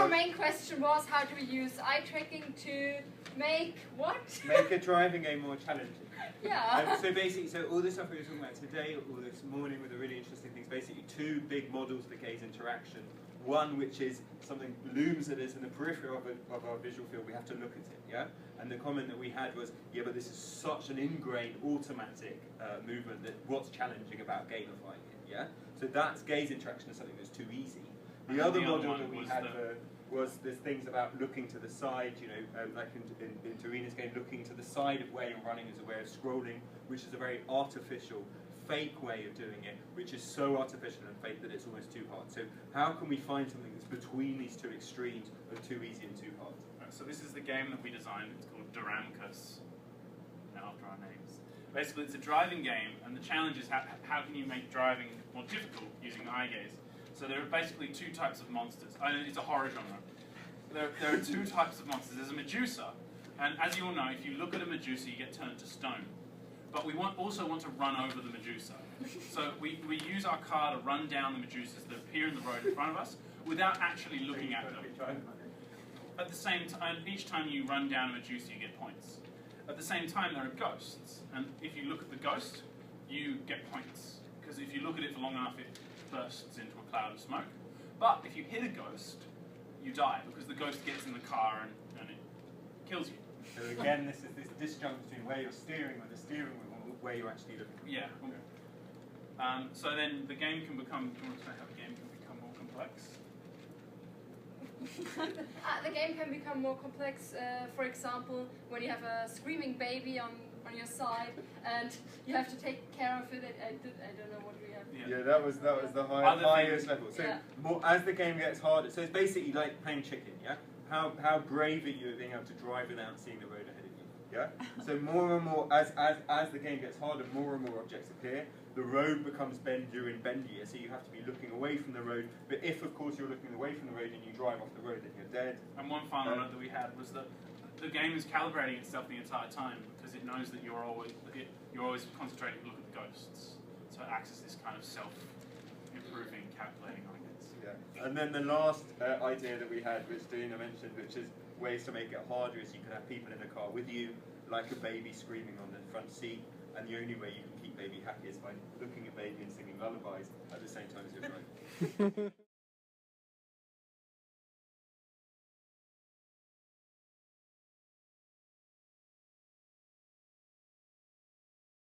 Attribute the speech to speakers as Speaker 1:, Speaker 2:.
Speaker 1: our main question was, how do we use eye tracking to make what?
Speaker 2: Make a driving game more challenging.
Speaker 1: Yeah.
Speaker 2: So basically, so all this stuff we were talking about today, or this morning, with the really interesting things, basically two big models for gaze interaction. One which is something looms at us in the periphery of our visual field, we have to look at it, yeah? And the comment that we had was, yeah, but this is such an ingrained automatic movement that what's challenging about gamifying it, yeah? So that's gaze interaction is something that's too easy. The other model that we had was there's things about looking to the side, you know, like in Dorina's game, looking to the side of where you're running as a way of scrolling, which is a very artificial, fake way of doing it, which is so artificial and fake that it's almost too hard. So how can we find something that's between these two extremes of too easy and too hard?
Speaker 3: Right, so this is the game that we designed. It's called Doramcus, after our names. Basically, it's a driving game, and the challenge is how can you make driving more difficult using eye gaze? So there are basically two types of monsters. It's a horror genre. There are two types of monsters. There's a Medusa, and as you all know, if you look at a Medusa, you get turned to stone. But we also want to run over the Medusa. So we use our car to run down the Medusas that appear in the road in front of us without actually looking at them. At the same time, each time you run down a Medusa, you get points. At the same time, there are ghosts, and if you look at the ghost, you get points. Because if you look at it for long enough, it bursts into a cloud of smoke. But if you hit a ghost, you die, because the ghost gets in the car and it kills you.
Speaker 2: So again, this is this disjunct between where you're steering with the steering wheel and where you're actually looking.
Speaker 3: Yeah. So then the game can become, do you want to say how the game can become more complex?
Speaker 1: The game can become more complex, for example, when you have a screaming baby on your side and you have to take care of it. I don't know what we have.
Speaker 2: Yeah, that was the highest level. So more, as the game gets harder, so it's basically like playing chicken, yeah? How brave are you at being able to drive without seeing the road ahead of you, yeah? So more and more, as the game gets harder, more and more objects appear. The road becomes bendier and bendier, so you have to be looking away from the road. But if, of course, you're looking away from the road and you drive off the road, then you're dead.
Speaker 3: And one final note that we had was that the game is calibrating itself the entire time because it knows that you're always concentrating to look at the ghosts. So it acts as this kind of self-improving, calculating eye-gaze.
Speaker 2: Yeah. And then the last idea that we had, which Dorina mentioned, which is ways to make it harder, is you can have people in the car with you, like a baby screaming on the front seat, and the only way you can keep baby happy is by looking at baby and singing lullabies at the same time as you're driving.